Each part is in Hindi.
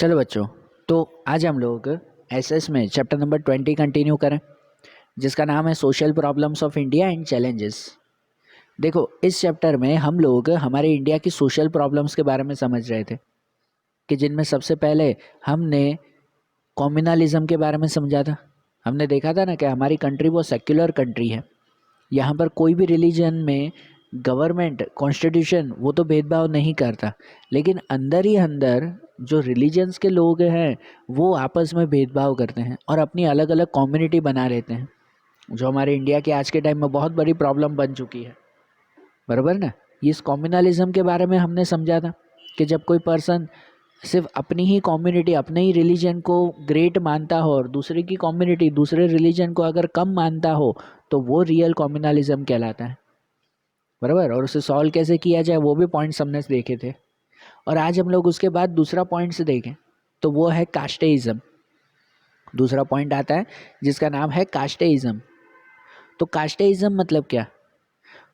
चलो बच्चों, तो आज हम लोग एसएस में चैप्टर नंबर 20 कंटिन्यू करें, जिसका नाम है social problems of India and challenges. देखो, इस चैप्टर में हम लोग हमारे इंडिया की सोशल प्रॉब्लम्स के बारे में समझ रहे थे कि जिनमें सबसे पहले हमने कम्युनलिज्म के बारे में समझा था। हमने देखा था ना कि हमारी कंट्री वो सेक्युलर कंट्री है। यहाँ पर कोई भी रिलीजन में गवर्नमेंट कॉन्स्टिट्यूशन वो तो भेदभाव नहीं करता, लेकिन अंदर ही अंदर जो रिलीजन्स के लोग हैं वो आपस में भेदभाव करते हैं और अपनी अलग अलग कम्युनिटी बना लेते हैं, जो हमारे इंडिया के आज के टाइम में बहुत बड़ी प्रॉब्लम बन चुकी है। बराबर ना। इस कम्युनलिज्म के बारे में हमने समझा था कि जब कोई पर्सन सिर्फ अपनी ही कम्युनिटी अपने ही रिलीजन को ग्रेट मानता हो और दूसरे की कम्युनिटी दूसरे रिलीजन को अगर कम मानता हो तो वो रियल कम्युनलिज्म कहलाता है। बराबर। और उसे सॉल्व कैसे किया जाए वो भी पॉइंट्स हमने देखे थे। और आज हम लोग उसके बाद दूसरा पॉइंट से देखें तो वो है कास्टेइज्म। दूसरा पॉइंट आता है जिसका नाम है कास्टेइज्म। तो कास्टेइज्म मतलब क्या?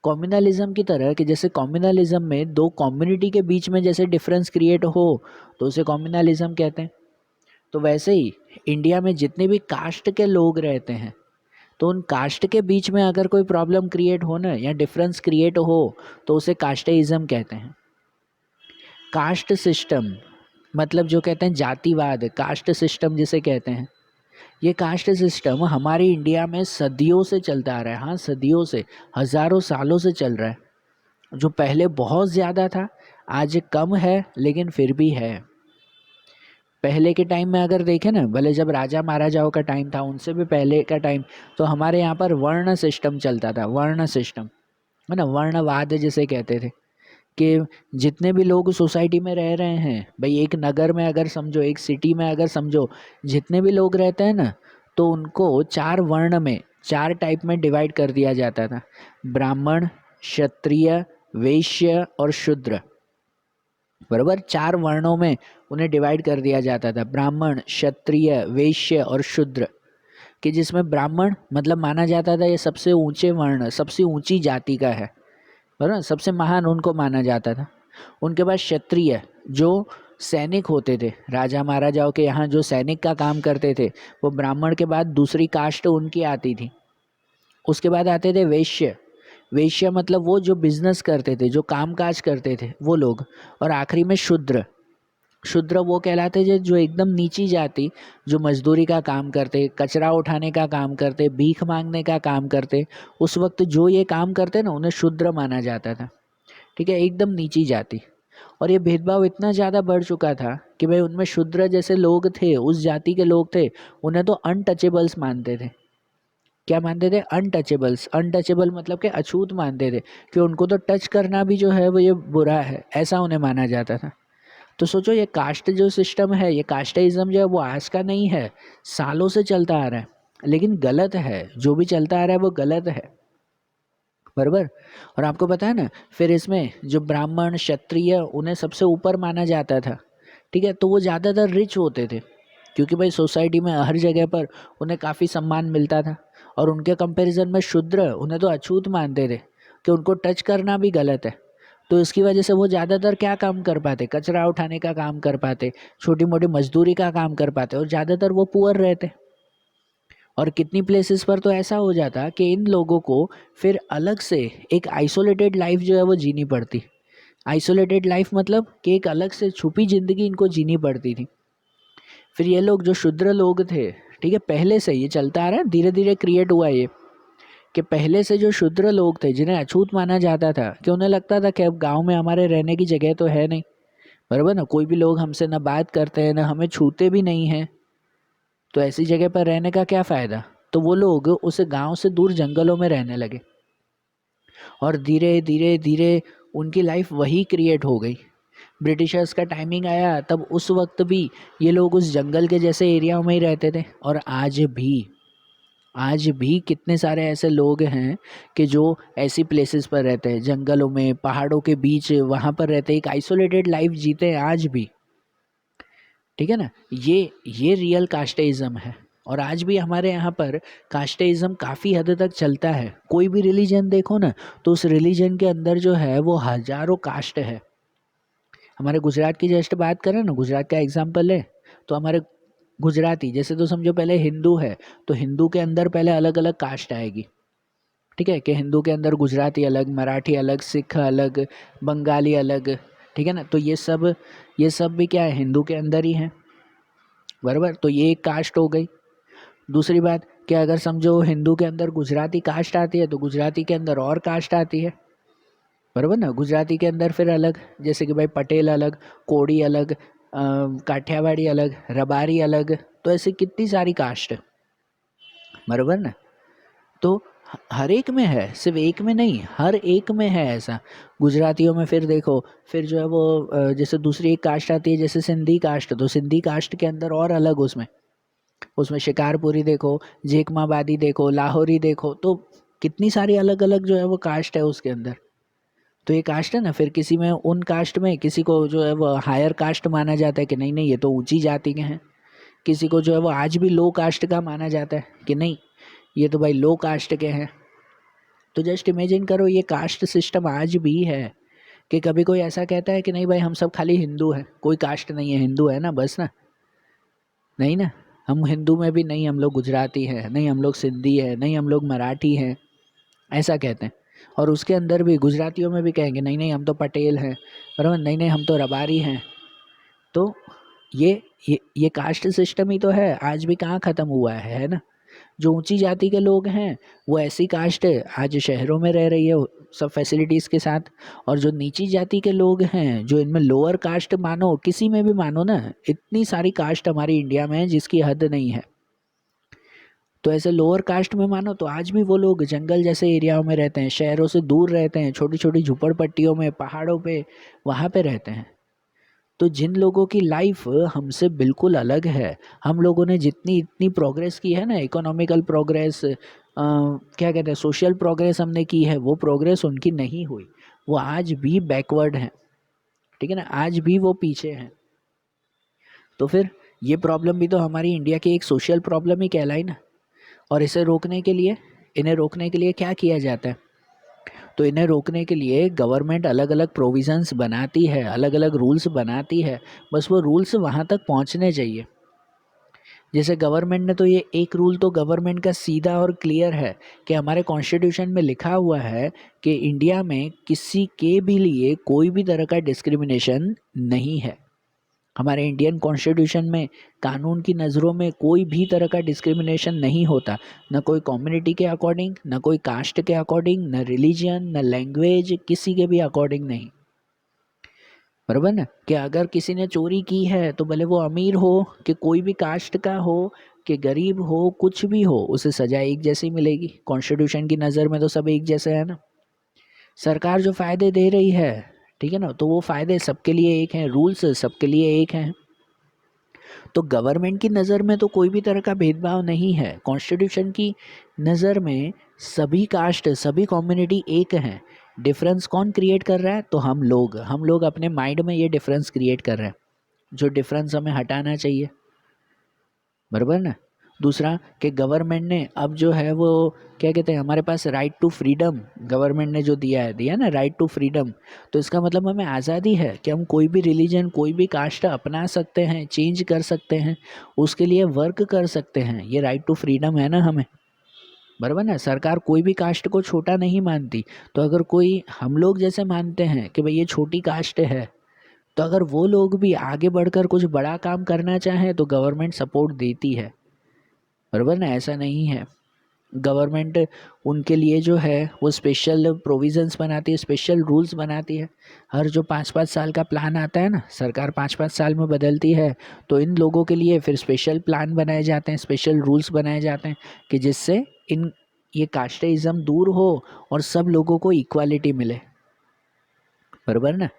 कम्युनलिज्म की तरह कि जैसे कम्युनलिज्म में दो कम्युनिटी के बीच में जैसे डिफरेंस क्रिएट हो तो उसे कम्युनलिज्म कहते हैं। तो वैसे ही इंडिया में जितने भी कास्ट के लोग रहते हैं तो उन कास्ट के बीच में अगर कोई प्रॉब्लम क्रिएट हो ना या डिफरेंस क्रिएट हो तो उसे कास्टेइज्म कहते हैं। कास्ट सिस्टम मतलब जो कहते हैं जातिवाद, कास्ट सिस्टम जिसे कहते हैं, ये कास्ट सिस्टम हमारे इंडिया में सदियों से चलता आ रहा है। हाँ, सदियों से, हज़ारों सालों से चल रहा है। जो पहले बहुत ज़्यादा था, आज कम है, लेकिन फिर भी है। पहले के टाइम में अगर देखें ना, भले जब राजा महाराजाओं का टाइम था, उनसे भी पहले का टाइम, तो हमारे यहाँ पर वर्ण सिस्टम चलता था। वर्ण सिस्टम है ना, वर्णवाद जिसे कहते थे कि जितने भी लोग सोसाइटी में रह रहे हैं, भाई एक नगर में अगर समझो, एक सिटी में अगर समझो, जितने भी लोग रहते हैं ना, तो उनको चार वर्ण में, चार टाइप में डिवाइड कर दिया जाता था। ब्राह्मण, क्षत्रिय, वैश्य और शूद्र। बराबर, चार वर्णों में उन्हें डिवाइड कर दिया जाता था, ब्राह्मण, क्षत्रिय, वैश्य और शूद्र। कि जिसमें ब्राह्मण मतलब माना जाता था ये सबसे ऊंचे वर्ण, सबसे ऊंची जाति का है, बराबर, सबसे महान उनको माना जाता था। उनके बाद क्षत्रिय जो सैनिक होते थे, राजा महाराजाओं के यहाँ जो सैनिक का काम करते थे, वो ब्राह्मण के बाद दूसरी कास्ट उनकी आती थी। उसके बाद आते थे वैश्य। वैश्य मतलब वो जो बिजनेस करते थे, जो कामकाज करते थे वो लोग। और आखिरी में शूद्र। शूद्र वो कहलाते थे जो एकदम नीची जाति, जो मजदूरी का काम करते, कचरा उठाने का काम करते, भीख मांगने का काम करते। उस वक्त जो ये काम करते ना, उन्हें शूद्र माना जाता था। ठीक है, एकदम नीची जाति। और ये भेदभाव इतना ज़्यादा बढ़ चुका था कि भाई उनमें शूद्र जैसे लोग थे, उस जाति के लोग थे, उन्हें तो अनटचेबल्स मानते थे। क्या मानते थे? अनटचेबल्स। अनटचेबल मतलब कि अछूत मानते थे, कि उनको तो टच करना भी जो है वो ये बुरा है, ऐसा उन्हें माना जाता था। तो सोचो, ये कास्ट जो सिस्टम है, ये कास्टिज्म जो है वो आज का नहीं है, सालों से चलता आ रहा है, लेकिन गलत है। जो भी चलता आ रहा है वो गलत है। बराबर। और आपको पता है ना, फिर इसमें जो ब्राह्मण, क्षत्रिय, उन्हें सबसे ऊपर माना जाता था। ठीक है, तो वो ज़्यादातर रिच होते थे, क्योंकि भाई सोसाइटी में हर जगह पर उन्हें काफ़ी सम्मान मिलता था। और उनके कंपैरिजन में शूद्र, उन्हें तो अछूत मानते थे कि उनको टच करना भी गलत है। तो इसकी वजह से वो ज़्यादातर क्या काम कर पाते? कचरा उठाने का काम कर पाते, छोटी मोटी मजदूरी का काम कर पाते, और ज़्यादातर वो पुअर रहते। और कितनी प्लेसेस पर तो ऐसा हो जाता कि इन लोगों को फिर अलग से एक आइसोलेटेड लाइफ जो है वो जीनी पड़ती। आइसोलेटेड लाइफ मतलब कि एक अलग से छुपी ज़िंदगी इनको जीनी पड़ती थी। फिर ये लोग जो शूद्र लोग थे, ठीक है, पहले से ये चलता आ रहा है, धीरे धीरे क्रिएट हुआ ये, कि पहले से जो शूद्र लोग थे जिन्हें अछूत माना जाता था, कि उन्हें लगता था कि अब गांव में हमारे रहने की जगह तो है नहीं, बराबर ना, कोई भी लोग हमसे ना बात करते हैं, ना हमें छूते भी नहीं हैं, तो ऐसी जगह पर रहने का क्या फ़ायदा। तो वो लोग उस गांव से दूर जंगलों में रहने लगे, और धीरे धीरे धीरे उनकी लाइफ वही क्रिएट हो गई। ब्रिटिशर्स का टाइमिंग आया, तब उस वक्त भी ये लोग उस जंगल के जैसे एरिया में ही रहते थे। और आज भी कितने सारे ऐसे लोग हैं कि जो ऐसी प्लेसेस पर रहते हैं, जंगलों में, पहाड़ों के बीच, वहाँ पर रहते हैं, एक आइसोलेटेड लाइफ जीते हैं आज भी। ठीक है ना, ये रियल कास्टेइज्म है। और आज भी हमारे यहाँ पर कास्टेइज्म काफ़ी हद तक चलता है। कोई भी रिलीजन देखो ना, तो उस रिलीजन के अंदर जो है वो हज़ारों कास्ट है। हमारे गुजरात की जस्ट बात करें ना, गुजरात का एग्जाम्पल है, तो हमारे गुजराती, जैसे तो समझो पहले हिंदू है तो हिंदू के अंदर पहले अलग अलग कास्ट आएगी, ठीक है, कि हिंदू के अंदर गुजराती अलग, मराठी अलग, सिख अलग, बंगाली अलग, ठीक है ना। तो ये सब भी क्या है, हिंदू के अंदर ही है, बराबर। तो ये एक कास्ट हो गई। दूसरी बात कि अगर समझो हिंदू के अंदर गुजराती कास्ट आती है तो गुजराती के अंदर और कास्ट आती है, बराबर ना। गुजराती के अंदर फिर अलग, जैसे कि भाई पटेल अलग, कोड़ी अलग, काठियावाड़ी अलग, रबारी अलग, तो ऐसे कितनी सारी कास्ट है, बराबर ना। तो हर एक में है, सिर्फ एक में नहीं, हर एक में है ऐसा। गुजरातियों में फिर देखो, फिर जो है वो जैसे दूसरी एक कास्ट आती है जैसे सिंधी कास्ट, तो सिंधी कास्ट के अंदर और अलग, उसमें उसमें शिकारपुरी देखो, जेकमाबादी देखो, लाहौरी देखो, तो कितनी सारी अलग अलग जो है वो कास्ट है उसके अंदर। तो ये कास्ट है ना, फिर किसी में उन कास्ट में किसी को जो है वो हायर कास्ट माना जाता है कि नहीं नहीं ये तो ऊंची जाति के हैं, किसी को जो है वो आज भी लो कास्ट का माना जाता है कि नहीं ये तो भाई लो कास्ट के हैं। तो जस्ट इमेजिन करो ये कास्ट सिस्टम आज भी है, कि कभी कोई ऐसा कहता है कि नहीं भाई हम सब खाली हिंदू हैं, कोई कास्ट नहीं है, हिंदू है ना बस ना, नहीं ना। हम हिंदू में भी नहीं, हम लोग गुजराती हैं, नहीं हम लोग सिंधी हैं, नहीं हम लोग मराठी हैं, ऐसा कहते हैं। और उसके अंदर भी गुजरातियों में भी कहेंगे नहीं नहीं हम तो पटेल हैं, बराबर, नहीं नहीं हम तो रबारी हैं। तो ये कास्ट सिस्टम ही तो है, आज भी कहाँ ख़त्म हुआ है ना। जो ऊंची जाति के लोग हैं वो ऐसी कास्ट आज शहरों में रह रही है सब फैसिलिटीज़ के साथ, और जो नीची जाति के लोग हैं जो इनमें लोअर कास्ट मानो, किसी में भी मानो ना, इतनी सारी कास्ट हमारी इंडिया में है जिसकी हद नहीं है। तो ऐसे लोअर कास्ट में मानो तो आज भी वो लोग जंगल जैसे एरियाओं में रहते हैं, शहरों से दूर रहते हैं, छोटी छोटी झुपड़पट्टियों में, पहाड़ों पे, वहाँ पे रहते हैं। तो जिन लोगों की लाइफ हमसे बिल्कुल अलग है, हम लोगों ने जितनी इतनी प्रोग्रेस की है ना, इकोनॉमिकल प्रोग्रेस, क्या कहते हैं, सोशल प्रोग्रेस हमने की है, वो प्रोग्रेस उनकी नहीं हुई, वो आज भी बैकवर्ड हैं, ठीक है ना, आज भी वो पीछे हैं। तो फिर ये प्रॉब्लम भी तो हमारी इंडिया की एक सोशल प्रॉब्लम ही कहलाई ना। और इन्हें रोकने के लिए क्या किया जाता है, तो इन्हें रोकने के लिए गवर्नमेंट अलग अलग प्रोविज़न्स बनाती है, अलग अलग रूल्स बनाती है, बस वो रूल्स वहाँ तक पहुँचने चाहिए। जैसे गवर्नमेंट ने तो ये एक रूल तो गवर्नमेंट का सीधा और क्लियर है कि हमारे कॉन्स्टिट्यूशन में लिखा हुआ है कि इंडिया में किसी के भी लिए कोई भी तरह का डिस्क्रिमिनेशन नहीं है। हमारे इंडियन कॉन्स्टिट्यूशन में कानून की नज़रों में कोई भी तरह का डिस्क्रिमिनेशन नहीं होता, न कोई कम्युनिटी के अकॉर्डिंग, न कोई कास्ट के अकॉर्डिंग, न रिलीजन, न लैंग्वेज, किसी के भी अकॉर्डिंग नहीं, बराबर ना। कि अगर किसी ने चोरी की है तो भले वो अमीर हो कि कोई भी कास्ट का हो कि गरीब हो, कुछ भी हो, उसे सजा एक जैसी मिलेगी। कॉन्स्टिट्यूशन की नज़र में तो सब एक जैसे है ना। सरकार जो फ़ायदे दे रही है, ठीक है ना, तो वो फ़ायदे सबके लिए एक हैं, रूल्स सबके लिए एक हैं। तो गवर्नमेंट की नज़र में तो कोई भी तरह का भेदभाव नहीं है, कॉन्स्टिट्यूशन की नज़र में सभी कास्ट, सभी कम्युनिटी एक हैं। डिफरेंस कौन क्रिएट कर रहा है, तो हम लोग अपने माइंड में ये डिफरेंस क्रिएट कर रहे हैं, जो डिफरेंस हमें हटाना चाहिए, बराबर ना। दूसरा कि गवर्नमेंट ने अब जो है वो क्या कहते हैं, हमारे पास राइट टू फ्रीडम गवर्नमेंट ने जो दिया ना, राइट टू फ्रीडम, तो इसका मतलब हमें आज़ादी है कि हम कोई भी रिलीजन, कोई भी कास्ट अपना सकते हैं, चेंज कर सकते हैं, उसके लिए वर्क कर सकते हैं, ये राइट टू फ्रीडम है ना हमें, बराबर ना। सरकार कोई भी कास्ट को छोटा नहीं मानती, तो अगर कोई हम लोग जैसे मानते हैं कि भाई ये छोटी कास्ट है, तो अगर वो लोग भी आगे बढ़कर कुछ बड़ा काम करना चाहें तो गवर्नमेंट सपोर्ट देती है, बराबर ना। ऐसा नहीं है, गवर्नमेंट उनके लिए जो है वो स्पेशल प्रोविज़न्स बनाती है, स्पेशल रूल्स बनाती है। हर जो 5-5 साल का प्लान आता है ना, सरकार 5-5 साल में बदलती है, तो इन लोगों के लिए फिर स्पेशल प्लान बनाए जाते हैं, स्पेशल रूल्स बनाए जाते हैं कि जिससे ये कास्टिज़्म दूर हो और सब लोगों को इक्वालिटी मिले, बराबर ना।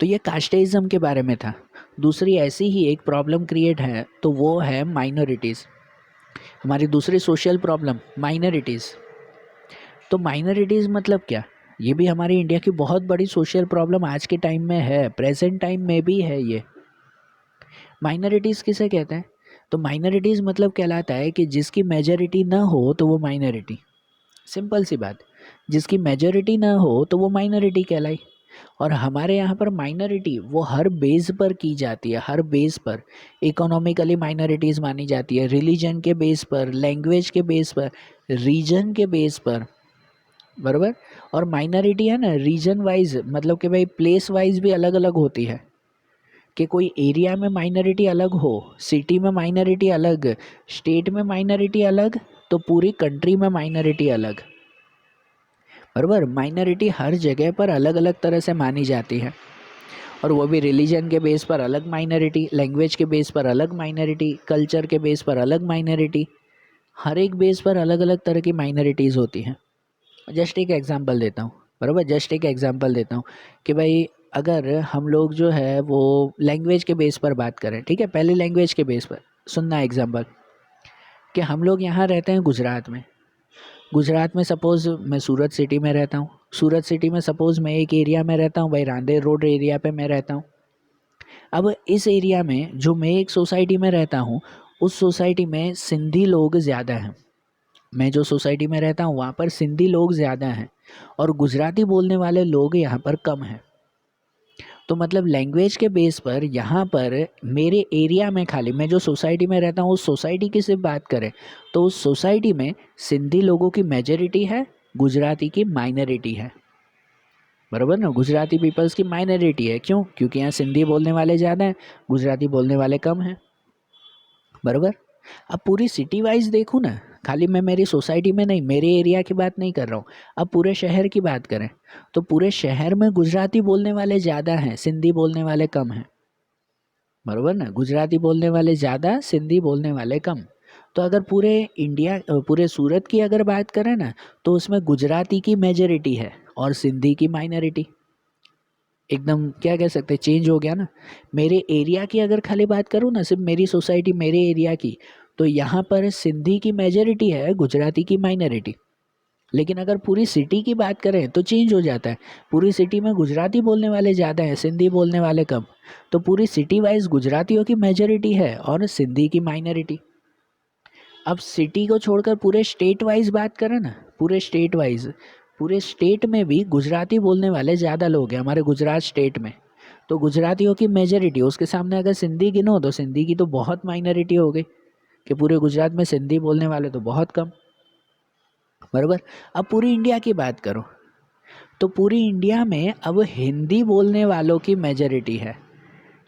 तो ये कास्टिज़्म के बारे में था। दूसरी ऐसी ही एक प्रॉब्लम क्रिएट है, तो वो है माइनॉरिटीज़। हमारी दूसरी सोशल प्रॉब्लम माइनॉरिटीज़। तो माइनॉरिटीज़ मतलब क्या, ये भी हमारी इंडिया की बहुत बड़ी सोशल प्रॉब्लम आज के टाइम में है, प्रेजेंट टाइम में भी है। ये माइनॉरिटीज़ किसे कहते हैं, तो माइनॉरिटीज़ मतलब कहलाता है कि जिसकी मेजॉरिटी ना हो तो वो माइनॉरिटी, सिंपल सी बात, जिसकी मेजॉरिटी ना हो तो वो माइनॉरिटी कहलाई। और हमारे यहाँ पर माइनॉरिटी वो हर बेस पर की जाती है, हर बेस पर इकोनॉमिकली माइनॉरिटीज़ मानी जाती है, रिलीजन के बेस पर, लैंग्वेज के बेस पर, रीजन के बेस पर, बराबर। और माइनॉरिटी है ना रीजन वाइज, मतलब कि भाई प्लेस वाइज भी अलग अलग होती है, कि कोई एरिया में माइनॉरिटी अलग हो, सिटी में माइनॉरिटी अलग, स्टेट में माइनॉरिटी अलग, तो पूरी कंट्री में माइनॉरिटी अलग, बराबर। माइनॉरिटी हर जगह पर अलग अलग तरह से मानी जाती है, और वो भी रिलीजन के बेस पर अलग माइनॉरिटी, लैंग्वेज के बेस पर अलग माइनॉरिटी, कल्चर के बेस पर अलग माइनॉरिटी, हर एक बेस पर अलग अलग तरह की माइनॉरिटीज़ होती हैं। जस्ट एक एग्जांपल देता हूँ, बराबर, जस्ट एक एग्जांपल देता हूँ कि भाई अगर हम लोग जो है वो लैंग्वेज के बेस पर बात करें, ठीक है, पहले लैंग्वेज के बेस पर सुनना एग्जांपल, कि हम लोग यहाँ रहते हैं गुजरात में, गुजरात में सपोज़ मैं सूरत सिटी में रहता हूँ, सूरत सिटी में सपोज़ मैं एक एरिया में रहता हूँ भाई, रांदेर रोड एरिया पे मैं रहता हूँ। अब इस एरिया में जो मैं एक सोसाइटी में रहता हूँ, उस सोसाइटी में सिंधी लोग ज़्यादा हैं, मैं जो सोसाइटी में रहता हूँ वहाँ पर सिंधी लोग ज़्यादा हैं और गुजराती बोलने वाले लोग यहाँ पर कम हैं। तो मतलब लैंग्वेज के बेस पर यहाँ पर मेरे एरिया में, खाली मैं जो सोसाइटी में रहता हूँ उस सोसाइटी की सिर्फ बात करें तो उस सोसाइटी में सिंधी लोगों की मेजॉरिटी है, गुजराती की माइनॉरिटी है, बराबर ना। गुजराती पीपल्स की माइनॉरिटी है, क्यों? क्योंकि यहाँ सिंधी बोलने वाले ज़्यादा हैं, गुजराती बोलने वाले कम हैं, बराबर। अब पूरी सिटी वाइज देखूँ ना, खाली मैं मेरी सोसाइटी में नहीं, मेरे एरिया की बात नहीं कर रहा हूँ, अब पूरे शहर की बात करें तो पूरे शहर में गुजराती बोलने वाले ज़्यादा हैं, सिंधी बोलने वाले कम हैं, बराबर ना। गुजराती बोलने वाले ज़्यादा, सिंधी बोलने वाले कम। तो अगर पूरे इंडिया, पूरे सूरत की अगर बात करें ना, तो उसमें गुजराती की मेजॉरिटी है और सिंधी की माइनॉरिटी। एकदम क्या कह सकते हैं, चेंज हो गया ना। मेरे एरिया की अगर खाली बात करूँ ना, सिर्फ मेरी सोसाइटी मेरे एरिया की, तो यहाँ पर सिंधी की मेजॉरिटी है, गुजराती की माइनॉरिटी। लेकिन अगर पूरी सिटी की बात करें तो चेंज हो जाता है, पूरी सिटी में गुजराती बोलने वाले ज़्यादा हैं, सिंधी बोलने वाले कम। तो पूरी सिटी वाइज गुजरातियों की मेजॉरिटी है और सिंधी की माइनॉरिटी। अब सिटी को छोड़कर पूरे स्टेट वाइज बात करें ना, पूरे स्टेट में भी गुजराती बोलने वाले ज़्यादा लोग हैं हमारे गुजरात स्टेट में। तो गुजरातियों की मेजॉरिटी, उसके सामने अगर सिंधी गिनो तो सिंधी की तो बहुत माइनॉरिटी हो गई, कि पूरे गुजरात में सिंधी बोलने वाले तो बहुत कम, बराबर। अब पूरी इंडिया की बात करो तो पूरी इंडिया में अब हिंदी बोलने वालों की मेजॉरिटी है,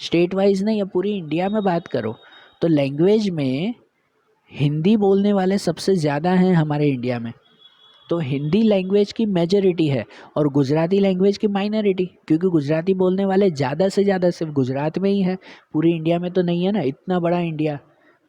स्टेट वाइज नहीं, अब पूरी इंडिया में बात करो तो लैंग्वेज में हिंदी बोलने वाले सबसे ज़्यादा हैं हमारे इंडिया में। तो हिंदी लैंग्वेज की मेजॉरिटी है और गुजराती लैंग्वेज की माइनॉरिटी, क्योंकि गुजराती बोलने वाले ज़्यादा से ज़्यादा सिर्फ गुजरात में ही है, पूरी इंडिया में तो नहीं है ना, इतना बड़ा इंडिया,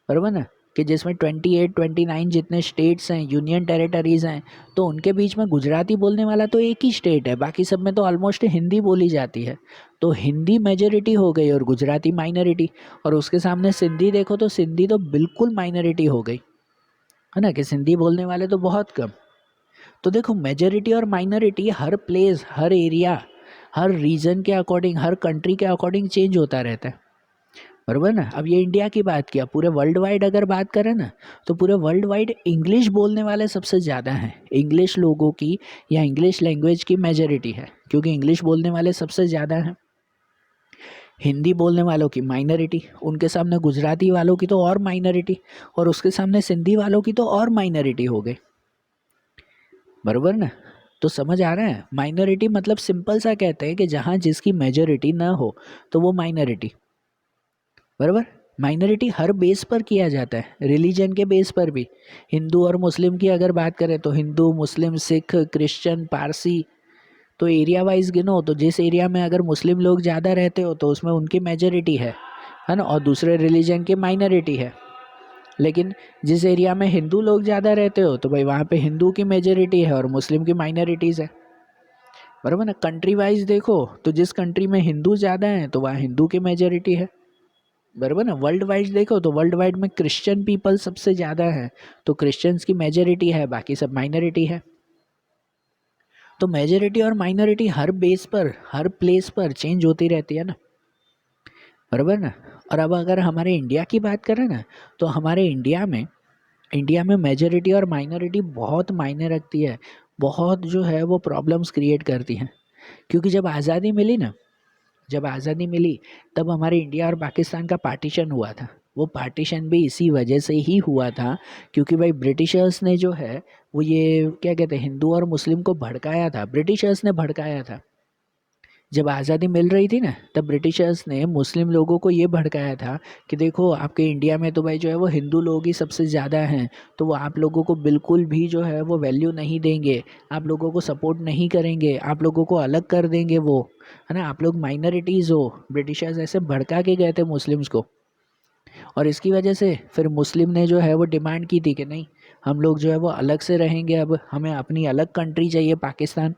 बराबर ना, कि जिसमें 28-29 जितने स्टेट्स हैं, यूनियन टेरिटरीज़ हैं, तो उनके बीच में गुजराती बोलने वाला तो एक ही स्टेट है, बाकी सब में तो ऑलमोस्ट हिंदी बोली जाती है। तो हिंदी मेजॉरिटी हो गई और गुजराती माइनॉरिटी, और उसके सामने सिंधी देखो तो सिंधी तो बिल्कुल माइनॉरिटी हो गई, है ना, कि सिंधी बोलने वाले तो बहुत कम। तो देखो मेजॉरिटी और माइनॉरिटी हर प्लेस, हर एरिया, हर रीजन के अकॉर्डिंग, हर कंट्री के अकॉर्डिंग चेंज होता रहता है, बराबर ना। अब ये इंडिया की बात किया, पूरे वर्ल्ड वाइड अगर बात करें ना तो पूरे वर्ल्ड वाइड इंग्लिश बोलने वाले सबसे ज़्यादा हैं, इंग्लिश लोगों की या इंग्लिश लैंग्वेज की मेजॉरिटी है, क्योंकि इंग्लिश बोलने वाले सबसे ज़्यादा हैं। हिंदी बोलने वालों की माइनॉरिटी, उनके सामने गुजराती वालों की तो और माइनॉरिटी, और उसके सामने सिंधी वालों की तो और माइनॉरिटी हो गई, बराबर ना। तो समझ आ रहा है, माइनॉरिटी मतलब सिंपल सा कहते हैं कि जहाँ जिसकी मेजॉरिटी ना हो तो वो माइनॉरिटी, बराबर। माइनॉरिटी हर बेस पर किया जाता है, रिलीजन के बेस पर भी। हिंदू और मुस्लिम की अगर बात करें तो हिंदू, मुस्लिम, सिख, क्रिश्चियन, पारसी, तो एरिया वाइज गिनो तो जिस एरिया में अगर मुस्लिम लोग ज़्यादा रहते हो तो उसमें उनकी मेजॉरिटी है ना, और दूसरे रिलीजन की माइनॉरिटी है। लेकिन जिस एरिया में हिंदू लोग ज़्यादा रहते हो तो भाई वहाँ पे हिंदू की मेजॉरिटी है और मुस्लिम की माइनॉरिटीज़ है, बराबर ना। कंट्री वाइज देखो तो जिस कंट्री में हिंदू ज़्यादा हैं तो वहाँ हिंदू की मेजॉरिटी है, बराबर ना। वर्ल्ड वाइड देखो तो वर्ल्ड वाइड में क्रिश्चियन पीपल सबसे ज़्यादा है, तो क्रिश्चियंस की मेजॉरिटी है, बाकी सब माइनॉरिटी है। तो मेजॉरिटी और माइनॉरिटी हर बेस पर, हर प्लेस पर चेंज होती रहती है ना, बराबर ना। और अब अगर हमारे इंडिया की बात करें ना तो हमारे इंडिया में मेजॉरिटी और माइनॉरिटी बहुत मायने रखती है, बहुत जो है वो प्रॉब्लम्स क्रिएट करती हैं। क्योंकि जब आज़ादी मिली ना, जब आज़ादी मिली तब हमारे इंडिया और पाकिस्तान का पार्टीशन हुआ था। वो पार्टीशन भी इसी वजह से ही हुआ था क्योंकि भाई ब्रिटिशर्स ने जो है वो ये क्या कहते हैं हिंदू और मुस्लिम को भड़काया था, ब्रिटिशर्स ने भड़काया था। जब आज़ादी मिल रही थी ना तब ब्रिटिशर्स ने मुस्लिम लोगों को ये भड़काया था कि देखो आपके इंडिया में तो भाई जो है वो हिंदू लोग ही सबसे ज़्यादा हैं, तो वो आप लोगों को बिल्कुल भी जो है वो वैल्यू नहीं देंगे, आप लोगों को सपोर्ट नहीं करेंगे, आप लोगों को अलग कर देंगे वो, है ना, आप लोग माइनॉरिटीज़ हो। ब्रिटिशर्स ऐसे भड़का के गए थे मुस्लिम्स को, और इसकी वजह से फिर मुस्लिम ने जो है वो डिमांड की थी कि नहीं हम लोग जो है वो अलग से रहेंगे, अब हमें अपनी अलग कंट्री चाहिए पाकिस्तान।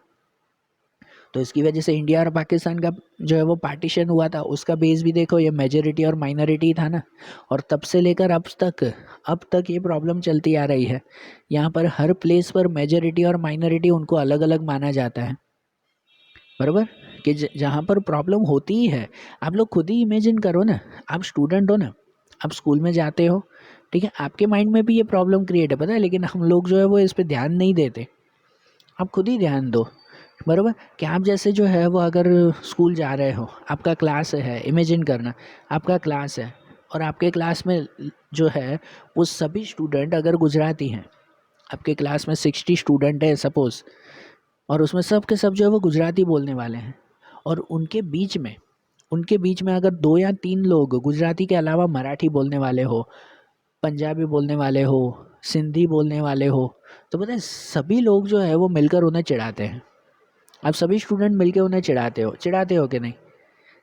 तो इसकी वजह से इंडिया और पाकिस्तान का जो है वो पार्टीशन हुआ था, उसका बेस भी देखो ये मेजॉरिटी और माइनॉरिटी था ना। और तब से लेकर अब तक ये प्रॉब्लम चलती आ रही है। यहाँ पर हर प्लेस पर मेजॉरिटी और माइनॉरिटी उनको अलग अलग माना जाता है, बराबर, कि जहाँ पर प्रॉब्लम होती ही है। आप लोग खुद ही इमेजिन करो ना, आप स्टूडेंट हो ना, आप स्कूल में जाते हो, ठीक है, आपके माइंड में भी ये प्रॉब्लम क्रिएट है, पता है, लेकिन हम लोग जो है वो इस पर ध्यान नहीं देते। आप खुद ही ध्यान दो, बराबर, कि आप जैसे जो है वो अगर स्कूल जा रहे हो, आपका क्लास है, इमेजिन करना आपका क्लास है और आपके क्लास में जो है वो सभी स्टूडेंट अगर गुजराती हैं, आपके क्लास में 60 स्टूडेंट है सपोज़, और उसमें सब के सब जो है वो गुजराती बोलने वाले हैं, और उनके बीच में अगर 2 या 3 लोग गुजराती के अलावा मराठी बोलने वाले हो, पंजाबी बोलने वाले हो, सिंधी बोलने वाले हो, तो पता है सभी लोग जो है वो मिलकर उन्हें चिढ़ाते हैं। आप सभी स्टूडेंट मिलके उन्हें चिढ़ाते हो कि नहीं,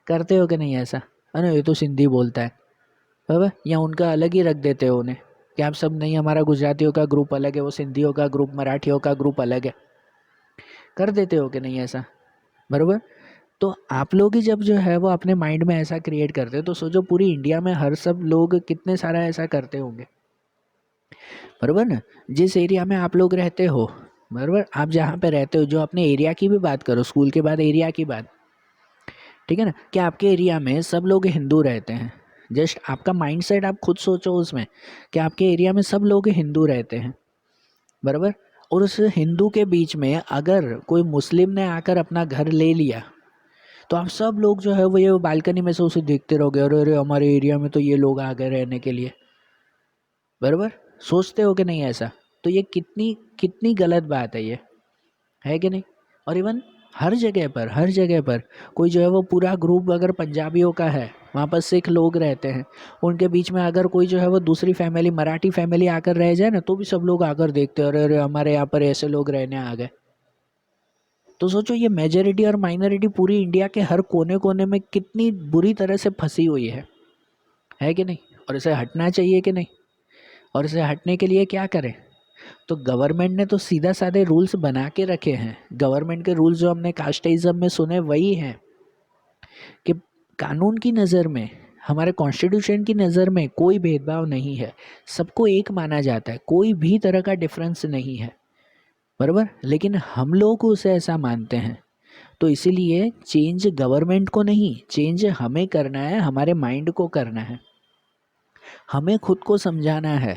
करते हो कि नहीं ऐसा, है ना, ये तो सिंधी बोलता है, बराबर, या उनका अलग ही रख देते हो उन्हें कि आप सब नहीं, हमारा गुजरातियों का ग्रुप अलग है, वो सिंधियों का ग्रुप, मराठियों का ग्रुप अलग है, कर देते हो कि नहीं ऐसा, बराबर। तो आप लोग ही जब जो है वो अपने माइंड में ऐसा क्रिएट करते हो तो सोचो पूरी इंडिया में हर सब लोग कितने सारा ऐसा करते होंगे, बराबर ना। जिस एरिया में आप लोग रहते हो, बराबर, आप जहाँ पे रहते हो, जो अपने एरिया की भी बात करो, स्कूल के बाद एरिया की बात, ठीक है ना, कि आपके एरिया में सब लोग हिंदू रहते हैं। जस्ट आपका माइंडसेट आप खुद सोचो उसमें कि आपके एरिया में सब लोग हिंदू रहते हैं, बराबर, और उस हिंदू के बीच में अगर कोई मुस्लिम ने आकर अपना घर ले लिया तो आप सब लोग जो है वो ये बालकनी में से उसे देखते रहोगे, अरे अरे हमारे एरिया में तो ये लोग आ गए रहने के लिए, बराबर, सोचते हो कि नहीं ऐसा। तो ये कितनी कितनी गलत बात है ये, है कि नहीं। और इवन हर जगह पर कोई जो है वो पूरा ग्रुप अगर पंजाबियों का है, वहाँ पर सिख लोग रहते हैं, उनके बीच में अगर कोई जो है वो दूसरी फैमिली मराठी फैमिली आकर रह जाए ना, तो भी सब लोग आकर देखते हैं, अरे अरे हमारे यहाँ पर ऐसे लोग रहने आ गए। तो सोचो ये मेजॉरिटी और माइनॉरिटी पूरी इंडिया के हर कोने कोने में कितनी बुरी तरह से फंसी हुई है कि नहीं। और इसे हटना चाहिए कि नहीं, और इसे हटने के लिए क्या करें। तो गवर्नमेंट ने तो सीधा साधे रूल्स बना के रखे हैं। गवर्नमेंट के रूल्स जो हमने कास्टिज्म में सुने वही हैं कि कानून की नज़र में, हमारे कॉन्स्टिट्यूशन की नज़र में कोई भेदभाव नहीं है, सबको एक माना जाता है, कोई भी तरह का डिफरेंस नहीं है, बराबर। लेकिन हम लोग उसे ऐसा मानते हैं। तो इसीलिए चेंज गवर्नमेंट को नहीं, चेंज हमें करना है, हमारे माइंड को करना है। हमें खुद को समझाना है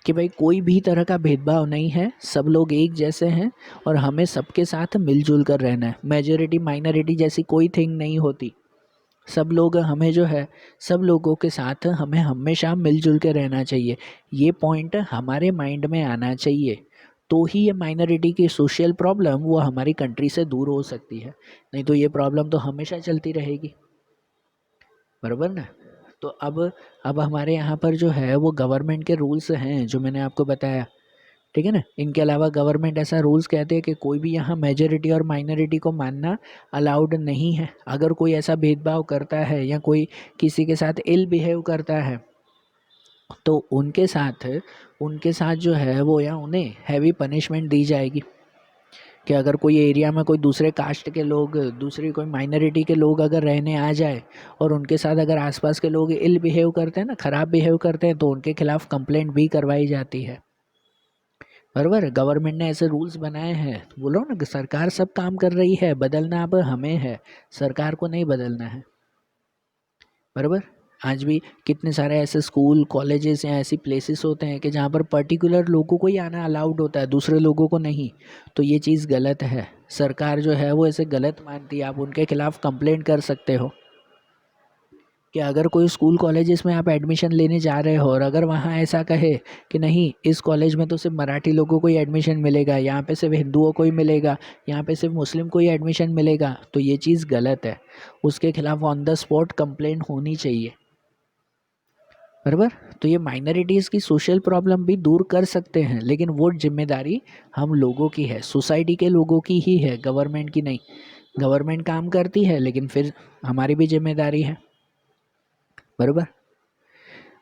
कि भाई कोई भी तरह का भेदभाव नहीं है, सब लोग एक जैसे हैं और हमें सबके साथ मिलजुल कर रहना है। मेजॉरिटी माइनॉरिटी जैसी कोई थिंग नहीं होती। सब लोग हमें जो है, सब लोगों के साथ हमें हमेशा मिलजुल के रहना चाहिए। ये पॉइंट हमारे माइंड में आना चाहिए, तो ही ये माइनॉरिटी की सोशल प्रॉब्लम वो हमारी कंट्री से दूर हो सकती है। नहीं तो ये प्रॉब्लम तो हमेशा चलती रहेगी, बराबर ना। तो अब हमारे यहाँ पर जो है वो गवर्नमेंट के रूल्स हैं जो मैंने आपको बताया, ठीक है ना। इनके अलावा गवर्नमेंट ऐसा रूल्स कहते हैं कि कोई भी यहाँ मेजॉरिटी और माइनॉरिटी को मानना अलाउड नहीं है। अगर कोई ऐसा भेदभाव करता है या कोई किसी के साथ इल बिहेव करता है तो उनके साथ जो है वो या उन्हें हैवी पनिशमेंट दी जाएगी। कि अगर कोई एरिया में कोई दूसरे कास्ट के लोग, दूसरी कोई माइनॉरिटी के लोग अगर रहने आ जाए और उनके साथ अगर आसपास के लोग इल बिहेव करते हैं ना, ख़राब बिहेव करते हैं, तो उनके खिलाफ़ कंप्लेंट भी करवाई जाती है, बराबर। गवर्नमेंट ने ऐसे रूल्स बनाए हैं। बोलो ना कि सरकार सब काम कर रही है, बदलना अब हमें है, सरकार को नहीं बदलना है, बराबर। आज भी कितने सारे ऐसे स्कूल कॉलेजेस या ऐसी प्लेसेस होते हैं कि जहाँ पर पर्टिकुलर लोगों को ही आना अलाउड होता है, दूसरे लोगों को नहीं। तो ये चीज़ गलत है। सरकार जो है वो इसे गलत मानती है, आप उनके खिलाफ कंप्लेंट कर सकते हो कि अगर कोई स्कूल कॉलेजेस में आप एडमिशन लेने जा रहे हो और अगर वहाँ ऐसा कहे कि नहीं इस कॉलेज में तो सिर्फ मराठी लोगों को ही एडमिशन मिलेगा, यहाँ पे सिर्फ हिंदुओं को ही मिलेगा, यहाँ पे सिर्फ मुस्लिम को ही एडमिशन मिलेगा, तो ये चीज़ गलत है। उसके खिलाफ ऑन द स्पॉट कंप्लेंट होनी चाहिए, बराबर। तो ये माइनॉरिटीज़ की सोशल प्रॉब्लम भी दूर कर सकते हैं, लेकिन वो जिम्मेदारी हम लोगों की है, सोसाइटी के लोगों की ही है, गवर्नमेंट की नहीं। गवर्नमेंट काम करती है लेकिन फिर हमारी भी जिम्मेदारी है, बराबर।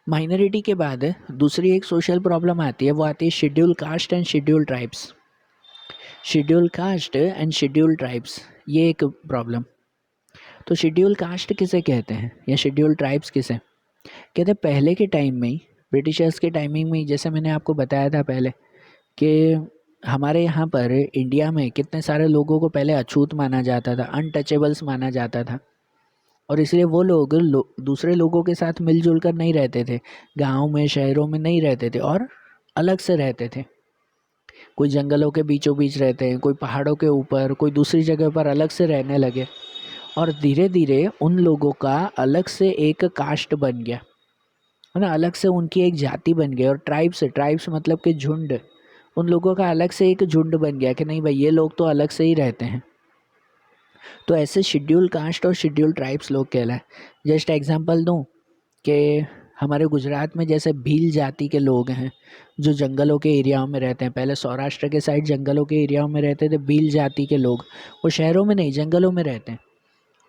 माइनॉरिटी के बाद दूसरी एक सोशल प्रॉब्लम आती है, वो आती है schedule caste and schedule tribes. Schedule caste and schedule tribes, ये एक प्रॉब्लम। तो शेड्यूल कास्ट किसे कहते हैं या शेड्यूल ट्राइब्स किसे कहते हैं? पहले के टाइम में ही, ब्रिटिशर्स के टाइमिंग में, जैसे मैंने आपको बताया था पहले कि हमारे यहाँ पर इंडिया में कितने सारे लोगों को पहले अछूत माना जाता था, अनटचेबल्स माना जाता था, और इसलिए वो लोग दूसरे लोगों के साथ मिलजुल कर नहीं रहते थे, गांव में शहरों में नहीं रहते थे और अलग से रहते थे। कोई जंगलों के बीचों बीच रहते हैं, कोई पहाड़ों के ऊपर, कोई दूसरी जगह पर अलग से रहने लगे, और धीरे धीरे उन लोगों का अलग से एक कास्ट बन गया, है ना, अलग से उनकी एक जाति बन गई। और ट्राइब्स मतलब कि झुंड, उन लोगों का अलग से एक झुंड बन गया कि नहीं भाई ये लोग तो अलग से ही रहते हैं। तो ऐसे शेड्यूल कास्ट और शेड्यूल ट्राइब्स लोग कहलाए। जस्ट एग्जांपल दूं कि हमारे गुजरात में जैसे भील जाति के लोग हैं जो जंगलों के एरियाओं में रहते हैं, पहले सौराष्ट्र के साइड जंगलों के एरियाओं में रहते थे भील जाति के लोग, वो शहरों में नहीं जंगलों में रहते हैं।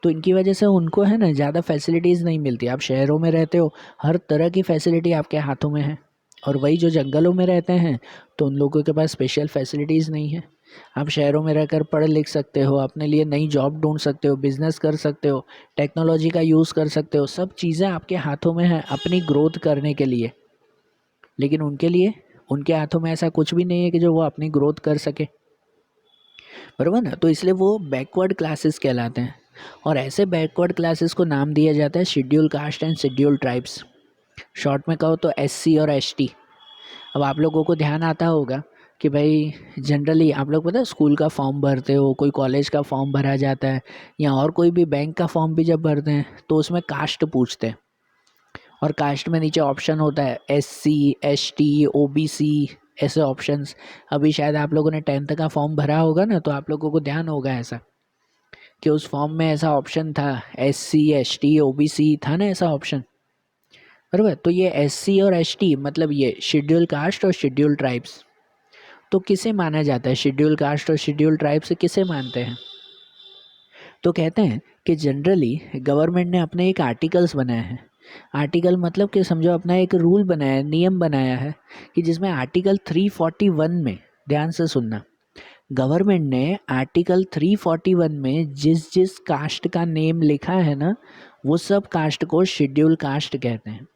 तो इनकी वजह से उनको है ना ज़्यादा फैसिलिटीज़ नहीं मिलती। आप शहरों में रहते हो, हर तरह की फैसिलिटी आपके हाथों में है, और वही जो जंगलों में रहते हैं तो उन लोगों के पास स्पेशल फैसिलिटीज़ नहीं है। आप शहरों में रहकर पढ़ लिख सकते हो, अपने लिए नई जॉब ढूंढ सकते हो, बिजनेस कर सकते हो, टेक्नोलॉजी का यूज़ कर सकते हो, सब चीज़ें आपके हाथों में हैं अपनी ग्रोथ करने के लिए। लेकिन उनके लिए, उनके हाथों में ऐसा कुछ भी नहीं है कि जो वो अपनी ग्रोथ कर सके, बराबर ना। तो इसलिए वो बैकवर्ड क्लासेस कहलाते हैं, और ऐसे बैकवर्ड क्लासेस को नाम दिया जाता है schedule caste and schedule tribes. Short में कहो तो एससी और एसटी। अब आप लोगों को ध्यान आता होगा कि भाई जनरली आप लोग पता है स्कूल का फॉर्म भरते हो, कोई कॉलेज का फॉर्म भरा जाता है, या और कोई भी बैंक का फॉर्म भी जब भरते हैं तो उसमें कास्ट पूछते हैं, और कास्ट में नीचे ऑप्शन होता है एससी, एसटी, ओबीसी, ऐसे ऑप्शंस। अभी शायद आप लोगों ने 10th का फॉर्म भरा होगा ना, तो आप लोगों को ध्यान होगा ऐसा कि उस फॉर्म में ऐसा ऑप्शन था, एससी, एसटी, ओबीसी था ना ऐसा ऑप्शन, बराबर। तो ये एससी और एसटी मतलब ये शेड्यूल कास्ट और शेड्यूल ट्राइब्स। तो किसे माना जाता है शेड्यूल कास्ट और शेड्यूल ट्राइब्स, किसे मानते हैं? तो कहते हैं कि जनरली गवर्नमेंट ने अपने एक आर्टिकल्स बनाए हैं। आर्टिकल मतलब कि समझो अपना एक रूल बनाया है, नियम बनाया है, कि जिसमें आर्टिकल 341 में, ध्यान से सुनना, गवर्नमेंट ने आर्टिकल 341 में जिस जिस कास्ट का नेम लिखा है ना, वो सब कास्ट को शेड्यूल कास्ट कहते हैं।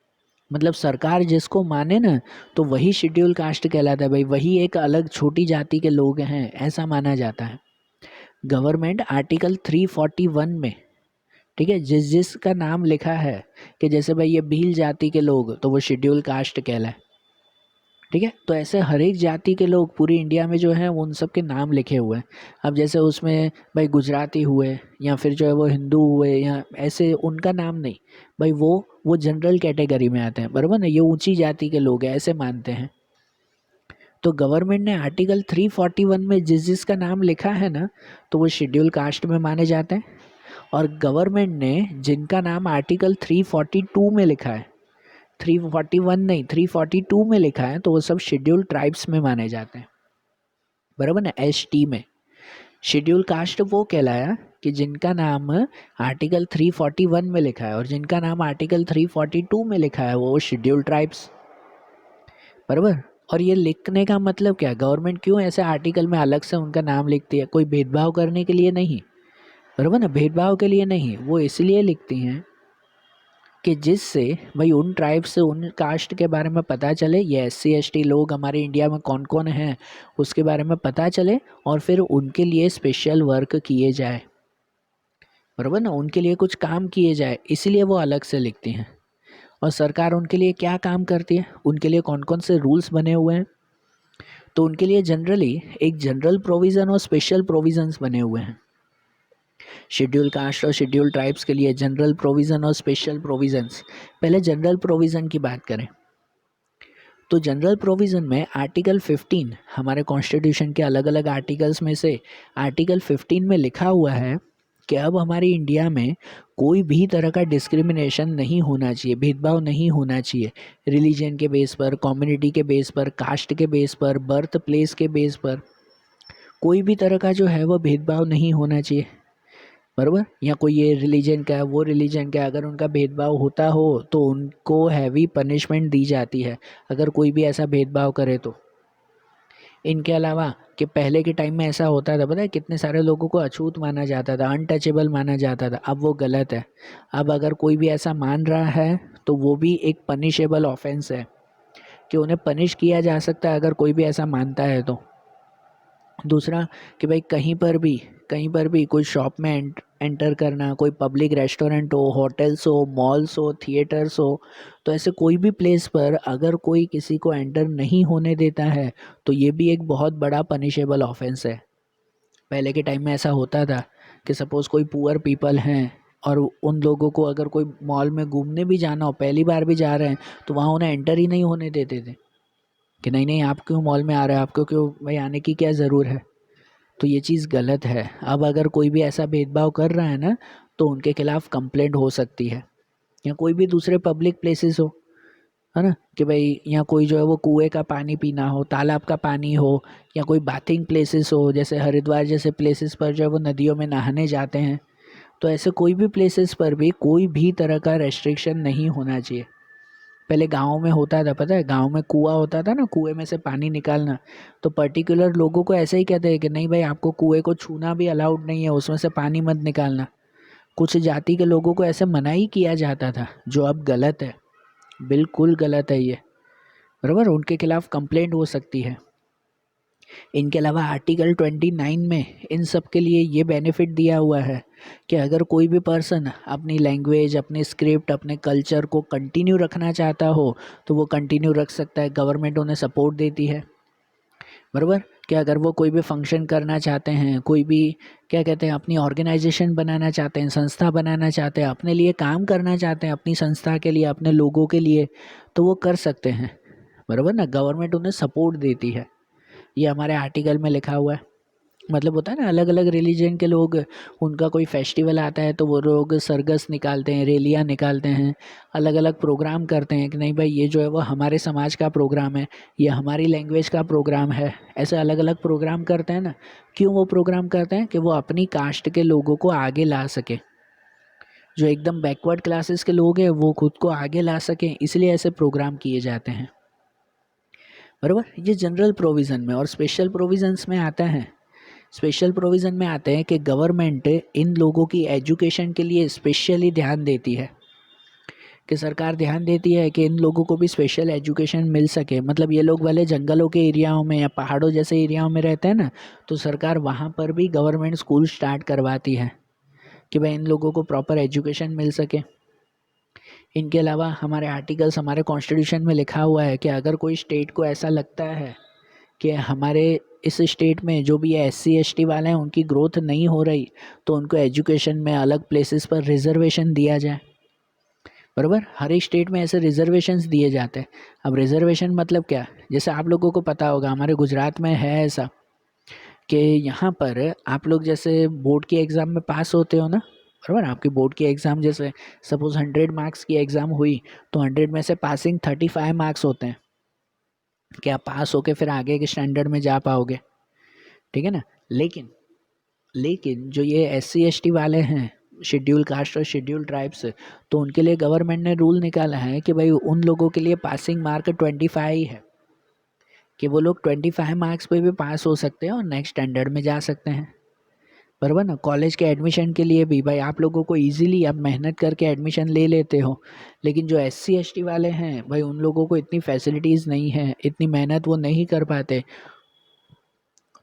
मतलब सरकार जिसको माने ना तो वही शेड्यूल कास्ट कहलाता है भाई, वही एक अलग छोटी जाति के लोग हैं, ऐसा माना जाता है। गवर्नमेंट आर्टिकल 341 में, ठीक है, जिस जिस का नाम लिखा है कि जैसे भाई ये भील जाति के लोग तो वो शेड्यूल कास्ट कहलाए, ठीक है। तो ऐसे हर एक जाति के लोग पूरी इंडिया में जो हैं वो उन सब के नाम लिखे हुए हैं। अब जैसे उसमें भाई गुजराती हुए, या फिर जो है वो हिंदू हुए, या ऐसे उनका नाम नहीं भाई, वो जनरल कैटेगरी में आते हैं, बराबर ना, ये ऊंची जाति के लोग हैं ऐसे मानते हैं। तो गवर्नमेंट ने आर्टिकल 341 में जिस जिसका नाम लिखा है ना तो वो शेड्यूल कास्ट में माने जाते हैं, और गवर्नमेंट ने जिनका नाम आर्टिकल 342 में लिखा है, 341 नहीं 342 में लिखा है, तो वो सब शेड्यूल ट्राइब्स में माने जाते हैं, बराबर ना। एसटी में शेड्यूल कास्ट वो कहलाया कि जिनका नाम आर्टिकल 341 में लिखा है, और जिनका नाम आर्टिकल 342 में लिखा है वो शेड्यूल ट्राइब्स, बराबर। और ये लिखने का मतलब क्या, गवर्नमेंट क्यों ऐसे आर्टिकल में अलग से उनका नाम लिखती है? कोई भेदभाव करने के लिए नहीं, बराबर ना, भेदभाव के लिए नहीं, वो इसलिए लिखती हैं कि जिससे भाई उन ट्राइब से, उन कास्ट के बारे में पता चले, ये एससी एसटी लोग हमारे इंडिया में कौन कौन हैं उसके बारे में पता चले, और फिर उनके लिए स्पेशल वर्क किए जाए, बराबर ना, उनके लिए कुछ काम किए जाए, इसीलिए वो अलग से लिखती हैं। और सरकार उनके लिए क्या काम करती है, उनके लिए कौन कौन से रूल्स बने हुए हैं? तो उनके लिए जनरली एक जनरल प्रोविज़न और स्पेशल प्रोविज़न्स बने हुए हैं। शेड्यूल कास्ट और शेड्यूल ट्राइब्स के लिए जनरल प्रोविज़न और स्पेशल प्रोविज़न्स। पहले जनरल प्रोविज़न की बात करें तो जनरल प्रोविज़न में आर्टिकल 15 हमारे कॉन्स्टिट्यूशन के अलग अलग आर्टिकल्स में से आर्टिकल 15 में लिखा हुआ है कि अब हमारी इंडिया में कोई भी तरह का डिस्क्रिमिनेशन नहीं होना चाहिए, भेदभाव नहीं होना चाहिए रिलीजन के बेस पर, कम्युनिटी के बेस पर, कास्ट के बेस पर, बर्थ प्लेस के बेस पर, कोई भी तरह का जो है वो भेदभाव नहीं होना चाहिए, बराबर। या कोई ये रिलीजन का है, वो रिलीजन का है, अगर उनका भेदभाव होता हो तो उनको हैवी पनिशमेंट दी जाती है अगर कोई भी ऐसा भेदभाव करे तो। इनके अलावा कि पहले के टाइम में ऐसा होता था, पता है कितने सारे लोगों को अछूत माना जाता था, अनटचेबल माना जाता था, अब वो गलत है। अब अगर कोई भी ऐसा मान रहा है तो वो भी एक पनिशेबल ऑफेंस है कि उन्हें पनिश किया जा सकता है अगर कोई भी ऐसा मानता है तो। दूसरा कि भाई कहीं पर भी कोई शॉप में एंटर करना, कोई पब्लिक रेस्टोरेंट हो, होटल्स हो, मॉल्स हो, थिएटर्स हो, तो ऐसे कोई भी प्लेस पर अगर कोई किसी को एंटर नहीं होने देता है तो ये भी एक बहुत बड़ा पनिशेबल ऑफेंस है। पहले के टाइम में ऐसा होता था कि सपोज़ कोई पुअर पीपल हैं और उन लोगों को अगर कोई मॉल में घूमने भी जाना हो, पहली बार भी जा रहे हैं, तो वहाँ उन्हें एंटर ही नहीं होने देते थे कि नहीं नहीं आप क्यों मॉल में आ रहे हैं, आपको क्यों भाई आने की क्या ज़रूर है। तो ये चीज़ गलत है। अब अगर कोई भी ऐसा भेदभाव कर रहा है ना तो उनके खिलाफ़ कंप्लेंट हो सकती है। या कोई भी दूसरे पब्लिक प्लेसेस हो, है ना, कि भाई यहाँ कोई जो है वो कुएं का पानी पीना हो, तालाब का पानी हो, या कोई बाथिंग प्लेसेस हो, जैसे हरिद्वार जैसे प्लेसेस पर जो है वो नदियों में नहाने जाते हैं, तो ऐसे कोई भी प्लेसेस पर भी कोई भी तरह का रेस्ट्रिक्शन नहीं होना चाहिए। पहले गाँव में होता था, पता है गाँव में कुआँ होता था ना, कुएं में से पानी निकालना, तो पर्टिकुलर लोगों को ऐसे ही कहते हैं कि नहीं भाई आपको कुएं को छूना भी अलाउड नहीं है, उसमें से पानी मत निकालना। कुछ जाति के लोगों को ऐसे मना ही किया जाता था, जो अब गलत है, बिल्कुल गलत है ये, बराबर। उनके खिलाफ कंप्लेंट हो सकती है। इनके अलावा आर्टिकल 29 में इन सब के लिए ये बेनिफिट दिया हुआ है कि अगर कोई भी पर्सन अपनी लैंग्वेज, अपने स्क्रिप्ट, अपने कल्चर को कंटिन्यू रखना चाहता हो तो वो कंटिन्यू रख सकता है, गवर्नमेंट उन्हें सपोर्ट देती है, बराबर। कि अगर वो कोई भी फंक्शन करना चाहते हैं, कोई भी क्या कहते हैं अपनी ऑर्गेनाइजेशन बनाना चाहते हैं, संस्था बनाना चाहते हैं, अपने लिए काम करना चाहते हैं, अपनी संस्था के लिए, अपने लोगों के लिए, तो वो कर सकते हैं, बराबर ना, गवर्नमेंट उन्हें सपोर्ट देती है। ये हमारे आर्टिकल में लिखा हुआ है। मतलब होता है ना अलग अलग रिलीजन के लोग, उनका कोई फेस्टिवल आता है तो वो लोग सरगस निकालते हैं, रैलियाँ निकालते हैं, अलग अलग प्रोग्राम करते हैं कि नहीं भाई ये जो है वो हमारे समाज का प्रोग्राम है, ये हमारी लैंग्वेज का प्रोग्राम है, ऐसे अलग अलग प्रोग्राम करते हैं ना। क्यों वो प्रोग्राम करते हैं? कि वो अपनी कास्ट के लोगों को आगे ला सके, जो एकदम बैकवर्ड क्लासेस के लोग हैं वो खुद को आगे ला सकें, इसलिए ऐसे प्रोग्राम किए जाते हैं, बराबर। ये जनरल प्रोविज़न में। और स्पेशल प्रोविज़न्स में आता है, स्पेशल प्रोविज़न में आते हैं कि गवर्नमेंट इन लोगों की एजुकेशन के लिए स्पेशली ध्यान देती है, कि सरकार ध्यान देती है कि इन लोगों को भी स्पेशल एजुकेशन मिल सके। मतलब ये लोग भले जंगलों के एरियाओं में या पहाड़ों जैसे एरियाओं में रहते हैं ना, तो सरकार वहाँ पर भी गवर्नमेंट स्कूल स्टार्ट करवाती है कि भाई इन लोगों को प्रॉपर एजुकेशन मिल सके। इनके अलावा हमारे आर्टिकल्स, हमारे कॉन्स्टिट्यूशन में लिखा हुआ है कि अगर कोई स्टेट को ऐसा लगता है कि हमारे इस स्टेट में जो भी SC ST वाले हैं उनकी ग्रोथ नहीं हो रही, तो उनको एजुकेशन में अलग प्लेसेस पर रिजर्वेशन दिया जाए, बराबर। हर एक स्टेट में ऐसे रिजर्वेशंस दिए जाते हैं। अब रिजर्वेशन मतलब क्या? जैसे आप लोगों को पता होगा हमारे गुजरात में है ऐसा कि यहाँ पर आप लोग जैसे बोर्ड की एग्ज़ाम में पास होते हो ना, बराबर। आपकी बोर्ड की एग्ज़ाम जैसे सपोज़ 100 मार्क्स की एग्ज़ाम हुई तो 100 में से पासिंग 35 मार्क्स होते हैं कि आप पास होके फिर आगे के स्टैंडर्ड में जा पाओगे, ठीक है ना। लेकिन लेकिन जो ये SC ST वाले हैं, शेड्यूल कास्ट और शेड्यूल ट्राइब्स, तो उनके लिए गवर्नमेंट ने रूल निकाला है कि भाई उन लोगों के लिए पासिंग मार्क 25 ही है, कि वो लोग 25 मार्क्स पे भी पास हो सकते हैं और नेक्स्ट स्टैंडर्ड में जा सकते हैं, बराबर ना। कॉलेज के एडमिशन के लिए भी भाई आप लोगों को इजीली आप मेहनत करके एडमिशन ले लेते हो, लेकिन जो SC ST वाले हैं भाई उन लोगों को इतनी फैसिलिटीज़ नहीं है, इतनी मेहनत वो नहीं कर पाते,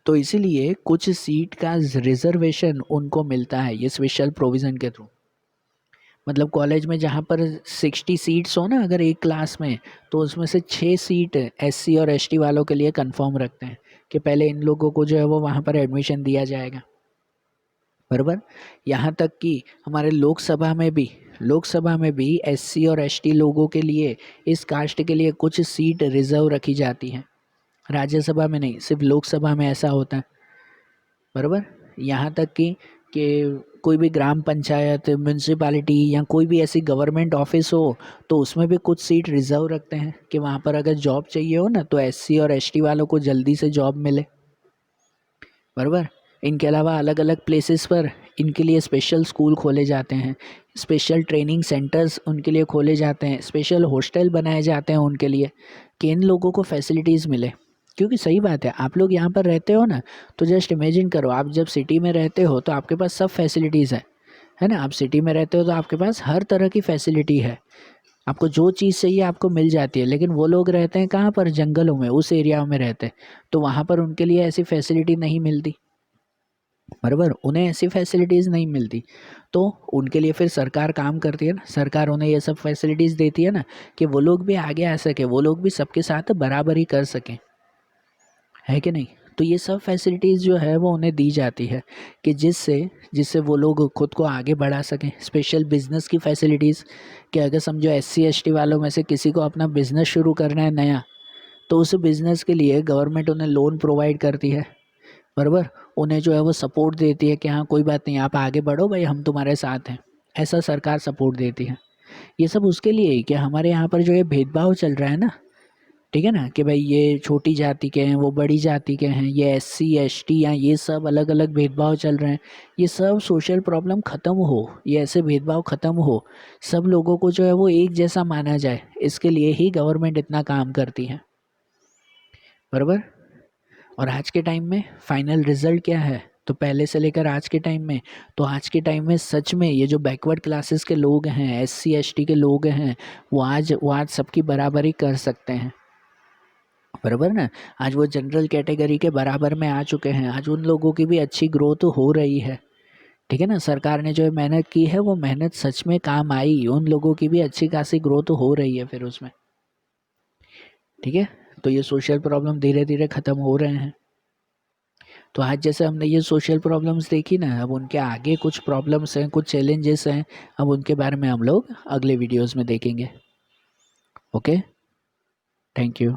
तो इसीलिए कुछ सीट का रिजर्वेशन उनको मिलता है ये स्पेशल प्रोविज़न के थ्रू। मतलब कॉलेज में जहाँ पर 60 सीट्स हो ना अगर एक क्लास में, तो उसमें से 6 सीट SC और ST वालों के लिए कंफर्म रखते हैं कि पहले इन लोगों को जो है वो वहाँ पर एडमिशन दिया जाएगा। बराबर। यहाँ तक कि हमारे लोकसभा में भी SC और ST लोगों के लिए, इस कास्ट के लिए कुछ सीट रिजर्व रखी जाती हैं। राज्यसभा में नहीं, सिर्फ लोकसभा में ऐसा होता है। बराबर। यहाँ तक कि कोई भी ग्राम पंचायत, म्यूनसिपालिटी या कोई भी ऐसी गवर्नमेंट ऑफिस हो तो उसमें भी कुछ सीट रिजर्व रखते हैं कि वहाँ पर अगर जॉब चाहिए हो ना तो SC और ST वालों को जल्दी से जॉब मिले। बराबर। इनके अलावा अलग अलग प्लेसेस पर इनके लिए स्पेशल स्कूल खोले जाते हैं, स्पेशल ट्रेनिंग सेंटर्स उनके लिए खोले जाते हैं, स्पेशल हॉस्टल बनाए जाते हैं उनके लिए कि इन लोगों को फैसिलिटीज़ मिले। क्योंकि सही बात है, आप लोग यहाँ पर रहते हो ना, तो जस्ट इमेजिन करो, आप जब सिटी में रहते हो तो आपके पास सब फैसिलिटीज़ है ना। आप सिटी में रहते हो तो आपके पास हर तरह की फैसिलिटी है, आपको जो चीज़ चाहिए आपको मिल जाती है। लेकिन वो लोग रहते हैं कहाँ पर, जंगलों में, उस एरिया में रहते हैं, तो वहाँ पर उनके लिए ऐसी फैसिलिटी नहीं मिलती। बराबर। उन्हें ऐसी फैसिलिटीज़ नहीं मिलती, तो उनके लिए फिर सरकार काम करती है ना, सरकार उन्हें ये सब फैसिलिटीज़ देती है ना कि वो लोग भी आगे आ सके, वो लोग भी सबके साथ बराबरी कर सकें, है कि नहीं। तो ये सब फैसिलिटीज़ जो है वो उन्हें दी जाती है कि जिससे जिससे वो लोग खुद को आगे बढ़ा सकें। स्पेशल बिजनेस की फैसिलिटीज़, कि अगर समझो SC ST वालों में से किसी को अपना बिजनेस शुरू करना है नया, तो उस बिज़नेस के लिए गवर्नमेंट उन्हें लोन प्रोवाइड करती है। बराबर। उन्हें जो है वो सपोर्ट देती है कि हाँ कोई बात नहीं, आप आगे बढ़ो भाई, हम तुम्हारे साथ हैं, ऐसा सरकार सपोर्ट देती है। ये सब उसके लिए ही कि हमारे यहाँ पर जो ये भेदभाव चल रहा है ना, ठीक है ना, कि भाई ये छोटी जाति के हैं, वो बड़ी जाति के हैं, ये SC ST या ये सब अलग अलग भेदभाव चल रहे हैं, ये सब सोशल प्रॉब्लम ख़त्म हो, ये ऐसे भेदभाव ख़त्म हो, सब लोगों को जो है वो एक जैसा माना जाए, इसके लिए ही गवर्नमेंट इतना काम करती है। बराबर। और आज के टाइम में फाइनल रिजल्ट क्या है, तो पहले से लेकर आज के टाइम में, तो आज के टाइम में सच में ये जो बैकवर्ड क्लासेस के लोग हैं, SC ST के लोग हैं, वो आज सबकी बराबरी कर सकते हैं। बराबर ना। आज वो जनरल कैटेगरी के बराबर में आ चुके हैं, आज उन लोगों की भी अच्छी ग्रोथ हो रही है। ठीक है ना, सरकार ने जो मेहनत की है वो मेहनत सच में काम आई, उन लोगों की भी अच्छी खासी ग्रोथ हो रही है फिर उसमें। ठीक है। तो ये सोशल प्रॉब्लम धीरे धीरे ख़त्म हो रहे हैं। तो आज जैसे हमने ये सोशल प्रॉब्लम्स देखी ना, अब उनके आगे कुछ प्रॉब्लम्स हैं, कुछ चैलेंजेस हैं, अब उनके बारे में हम लोग अगले वीडियोस में देखेंगे। Okay, thank you.